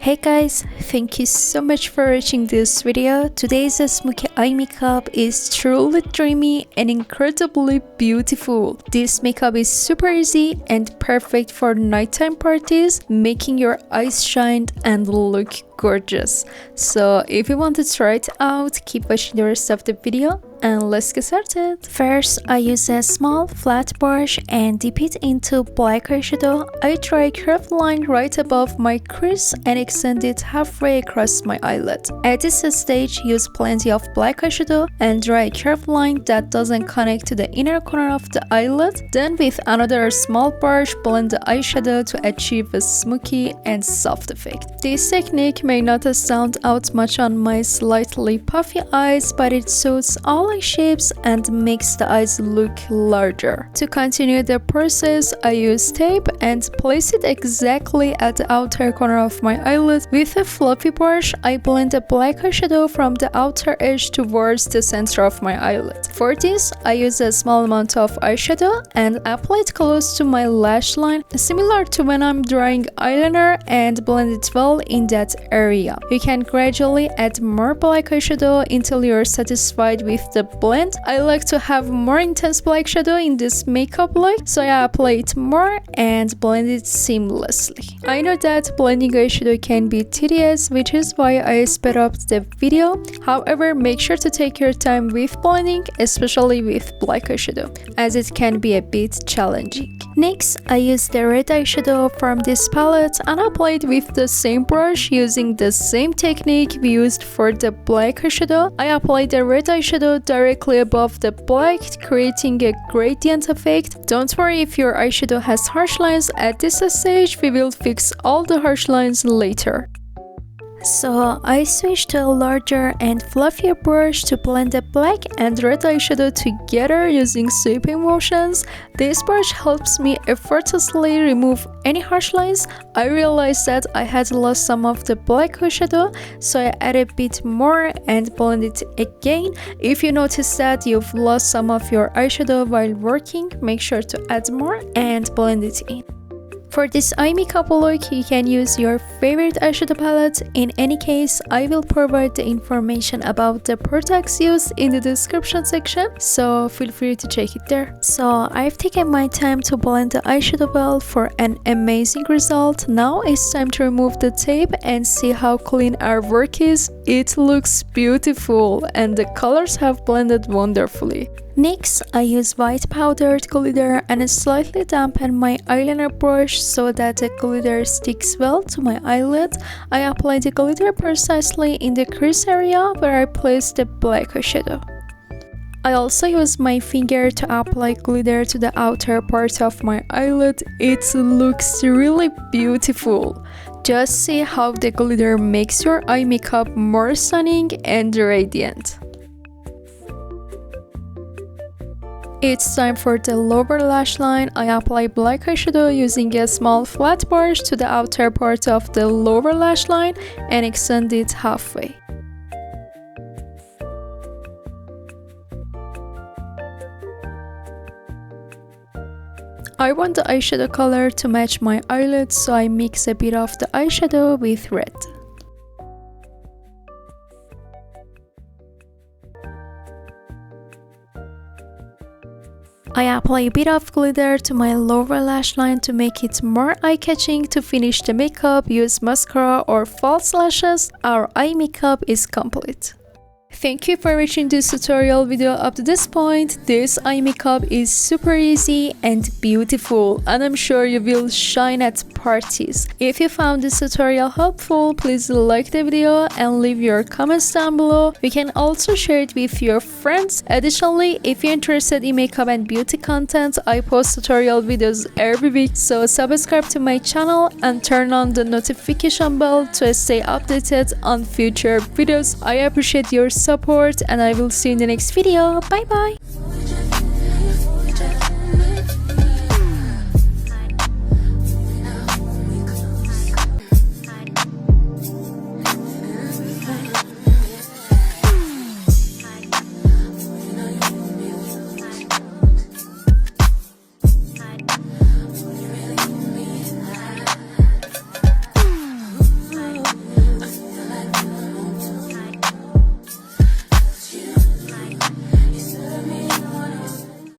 Hey guys, thank you so much for watching this video. Today's Smokey eye makeup is truly dreamy and incredibly beautiful. This makeup is super easy and perfect for nighttime parties, making your eyes shine and look gorgeous. So if you want to try it out, keep watching the rest of the video and let's get started. First, I use a small flat brush and dip it into black eyeshadow. I draw a curved line right above my crease and extend it halfway across my eyelid. At this stage, use plenty of black eyeshadow and draw a curved line that doesn't connect to the inner corner of the eyelid. Then with another small brush, blend the eyeshadow to achieve a smoky and soft effect. This technique may not stand out much on my slightly puffy eyes, but it suits all eye shapes and makes the eyes look larger. To continue the process, I use tape and place it exactly at the outer corner of my eyelid. With a fluffy brush, I blend the black eyeshadow from the outer edge towards the center of my eyelid. For this, I use a small amount of eyeshadow and apply it close to my lash line, similar to when I'm drawing eyeliner, and blend it well in that area. You can gradually add more black eyeshadow until you're satisfied with the blend. I like to have more intense black shadow in this makeup look, so I apply it more and blend it seamlessly. I know that blending eyeshadow can be tedious, which is why I sped up the video. However, make sure to take your time with blending, especially with black eyeshadow, as it can be a bit challenging. Next, I use the red eyeshadow from this palette and apply it with the same brush using the same technique we used for the black eyeshadow. I apply the red eyeshadow directly above the black, creating a gradient effect. Don't worry if your eyeshadow has harsh lines at this stage, we will fix all the harsh lines later. So I switched to a larger and fluffier brush to blend the black and red eyeshadow together using sweeping motions. This brush helps me effortlessly remove any harsh lines. I realized that I had lost some of the black eyeshadow, so I add a bit more and blend it again. If you notice that you've lost some of your eyeshadow while working, make sure to add more and blend it in. For this eye makeup look, you can use your favorite eyeshadow palette. In any case, I will provide the information about the products used in the description section, so feel free to check it there. So I've taken my time to blend the eyeshadow well for an amazing result. Now it's time to remove the tape and see how clean our work is. It looks beautiful and the colors have blended wonderfully. Next, I use white powdered glitter and slightly dampen my eyeliner brush so that the glitter sticks well to my eyelid. I apply the glitter precisely in the crease area where I placed the black eyeshadow. I also use my finger to apply glitter to the outer part of my eyelid. It looks really beautiful. Just see how the glitter makes your eye makeup more stunning and radiant. It's time for the lower lash line. I apply black eyeshadow using a small flat brush to the outer part of the lower lash line and extend it halfway. I want the eyeshadow color to match my eyelids, so I mix a bit of the eyeshadow with red. I apply a bit of glitter to my lower lash line to make it more eye-catching. To finish the makeup, use mascara or false lashes. Our eye makeup is complete. Thank you for watching this tutorial video up to this point. This eye makeup is super easy and beautiful, and I'm sure you will shine at parties. If you found this tutorial helpful, please like the video and leave your comments down below. You can also share it with your friends. Additionally, if you're interested in makeup and beauty content, I post tutorial videos every week, so subscribe to my channel and turn on the notification bell to stay updated on future videos. I appreciate your support and I will see you in the next video. Bye bye!